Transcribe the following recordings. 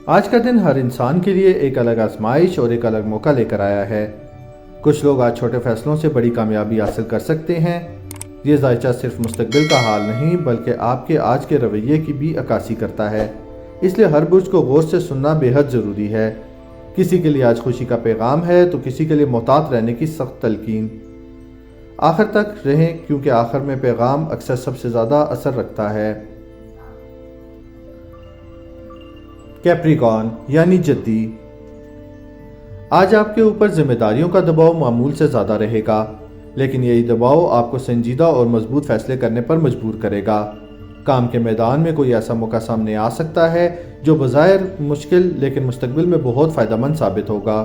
آج کا دن ہر انسان کے لیے ایک الگ آزمائش اور ایک الگ موقع لے کر آیا ہے۔ کچھ لوگ آج چھوٹے فیصلوں سے بڑی کامیابی حاصل کر سکتے ہیں۔ یہ ذائچہ صرف مستقبل کا حال نہیں بلکہ آپ کے آج کے رویے کی بھی عکاسی کرتا ہے، اس لیے ہر برج کو غور سے سننا بے حد ضروری ہے۔ کسی کے لیے آج خوشی کا پیغام ہے تو کسی کے لیے محتاط رہنے کی سخت تلقین۔ آخر تک رہیں کیونکہ آخر میں پیغام اکثر سب سے زیادہ اثر رکھتا ہے۔ کیپریکارن یعنی جدی، آج آپ کے اوپر ذمہ داریوں کا دباؤ معمول سے زیادہ رہے گا، لیکن یہی دباؤ آپ کو سنجیدہ اور مضبوط فیصلے کرنے پر مجبور کرے گا۔ کام کے میدان میں کوئی ایسا موقع سامنے آ سکتا ہے جو بظاہر مشکل لیکن مستقبل میں بہت فائدہ مند ثابت ہوگا۔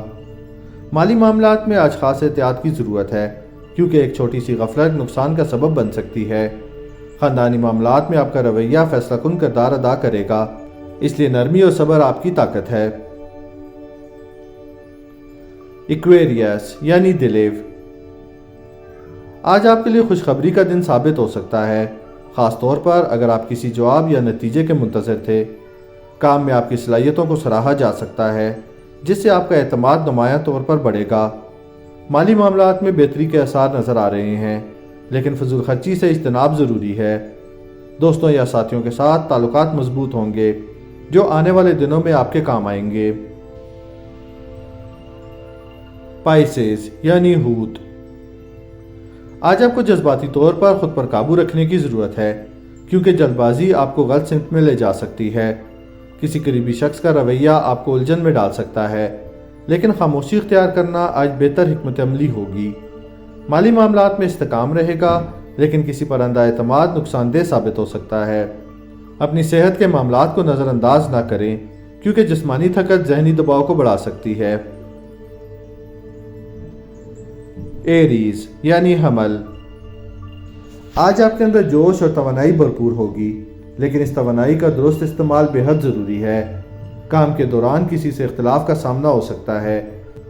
مالی معاملات میں آج خاص احتیاط کی ضرورت ہے کیونکہ ایک چھوٹی سی غفلت نقصان کا سبب بن سکتی ہے۔ خاندانی معاملات میں آپ کا رویہ فیصلہ کن کردار ادا کرے گا، اس لیے نرمی اور صبر آپ کی طاقت ہے۔ ایکویریس یعنی دلیو، آج آپ کے لیے خوشخبری کا دن ثابت ہو سکتا ہے، خاص طور پر اگر آپ کسی جواب یا نتیجے کے منتظر تھے۔ کام میں آپ کی صلاحیتوں کو سراہا جا سکتا ہے جس سے آپ کا اعتماد نمایاں طور پر بڑھے گا۔ مالی معاملات میں بہتری کے آثار نظر آ رہے ہیں، لیکن فضول خرچی سے اجتناب ضروری ہے۔ دوستوں یا ساتھیوں کے ساتھ تعلقات مضبوط ہوں گے جو آنے والے دنوں میں آپ کے کام آئیں گے۔ پائسیز یعنی حوت، آج آپ کو جذباتی طور پر خود پر قابو رکھنے کی ضرورت ہے کیونکہ جلد بازی آپ کو غلط سمت میں لے جا سکتی ہے۔ کسی قریبی شخص کا رویہ آپ کو الجھن میں ڈال سکتا ہے، لیکن خاموشی اختیار کرنا آج بہتر حکمت عملی ہوگی۔ مالی معاملات میں استحکام رہے گا، لیکن کسی پر اندھا اعتماد نقصان دہ ثابت ہو سکتا ہے۔ اپنی صحت کے معاملات کو نظر انداز نہ کریں کیونکہ جسمانی تھکت ذہنی دباؤ کو بڑھا سکتی ہے۔ ایریز یعنی حمل، آج آپ کے اندر جوش اور توانائی بھرپور ہوگی، لیکن اس توانائی کا درست استعمال بے حد ضروری ہے۔ کام کے دوران کسی سے اختلاف کا سامنا ہو سکتا ہے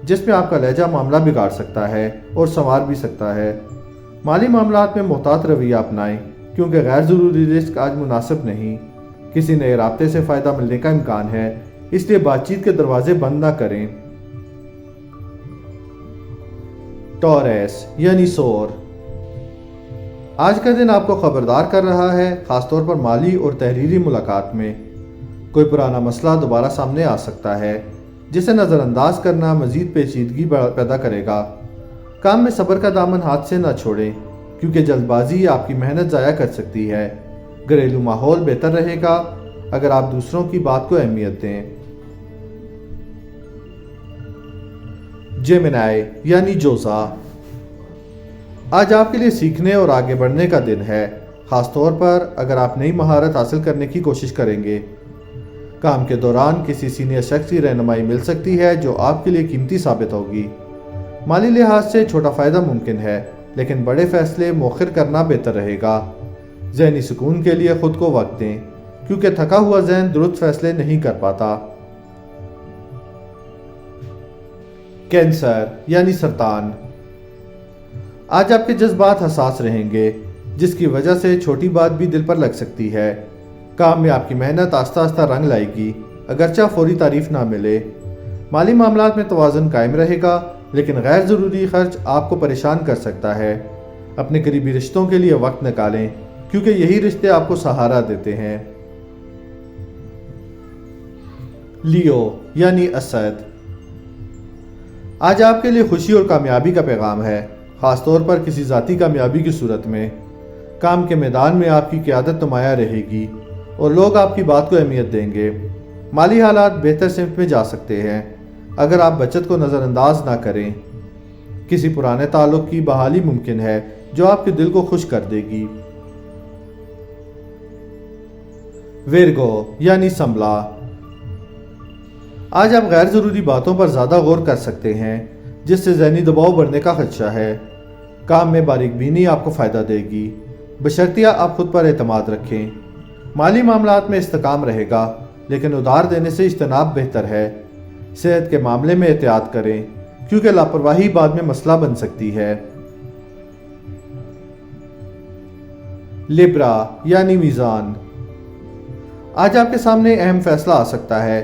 جس میں آپ کا لہجہ معاملہ بگاڑ سکتا ہے اور سنوار بھی سکتا ہے۔ مالی معاملات میں محتاط رویہ اپنائیں کیونکہ غیر ضروری رسک آج مناسب نہیں۔ کسی نئے رابطے سے فائدہ ملنے کا امکان ہے، اس لیے بات چیت کے دروازے بند نہ کریں۔ ٹوریس یعنی سور، آج کا دن آپ کو خبردار کر رہا ہے، خاص طور پر مالی اور تحریری ملاقات میں۔ کوئی پرانا مسئلہ دوبارہ سامنے آ سکتا ہے جسے نظر انداز کرنا مزید پیچیدگی پیدا کرے گا۔ کام میں صبر کا دامن ہاتھ سے نہ چھوڑیں کیونکہ جلد بازی آپ کی محنت ضائع کر سکتی ہے۔ گھریلو ماحول بہتر رہے گا اگر آپ دوسروں کی بات کو اہمیت دیں۔ جیمنائی یعنی جوزا، آج آپ کے لیے سیکھنے اور آگے بڑھنے کا دن ہے، خاص طور پر اگر آپ نئی مہارت حاصل کرنے کی کوشش کریں گے۔ کام کے دوران کسی سینئر شخص کی رہنمائی مل سکتی ہے جو آپ کے لیے قیمتی ثابت ہوگی۔ مالی لحاظ سے چھوٹا فائدہ ممکن ہے، لیکن بڑے فیصلے مؤخر کرنا بہتر رہے گا۔ ذہنی سکون کے لیے خود کو وقت دیں کیونکہ تھکا ہوا ذہن درست فیصلے نہیں کر پاتا۔ کینسر یعنی سرطان، آج آپ کے جذبات حساس رہیں گے جس کی وجہ سے چھوٹی بات بھی دل پر لگ سکتی ہے۔ کام میں آپ کی محنت آہستہ آہستہ رنگ لائے گی اگرچہ فوری تعریف نہ ملے۔ مالی معاملات میں توازن قائم رہے گا، لیکن غیر ضروری خرچ آپ کو پریشان کر سکتا ہے۔ اپنے قریبی رشتوں کے لیے وقت نکالیں کیونکہ یہی رشتے آپ کو سہارا دیتے ہیں۔ لیو یعنی اسد، آج آپ کے لیے خوشی اور کامیابی کا پیغام ہے، خاص طور پر کسی ذاتی کامیابی کی صورت میں۔ کام کے میدان میں آپ کی قیادت نمایاں رہے گی اور لوگ آپ کی بات کو اہمیت دیں گے۔ مالی حالات بہتر سمت میں جا سکتے ہیں اگر آپ بچت کو نظر انداز نہ کریں۔ کسی پرانے تعلق کی بحالی ممکن ہے جو آپ کے دل کو خوش کر دے گی۔ ویرگو یعنی سنبلا، آج آپ غیر ضروری باتوں پر زیادہ غور کر سکتے ہیں جس سے ذہنی دباؤ بڑھنے کا خدشہ ہے۔ کام میں باریک بینی آپ کو فائدہ دے گی، بشرطیہ آپ خود پر اعتماد رکھیں۔ مالی معاملات میں استحکام رہے گا، لیکن ادھار دینے سے اجتناب بہتر ہے۔ صحت کے معاملے میں احتیاط کریں کیونکہ لاپرواہی بعد میں مسئلہ بن سکتی ہے۔ لیبرا یعنی میزان، آج آپ کے سامنے اہم فیصلہ آ سکتا ہے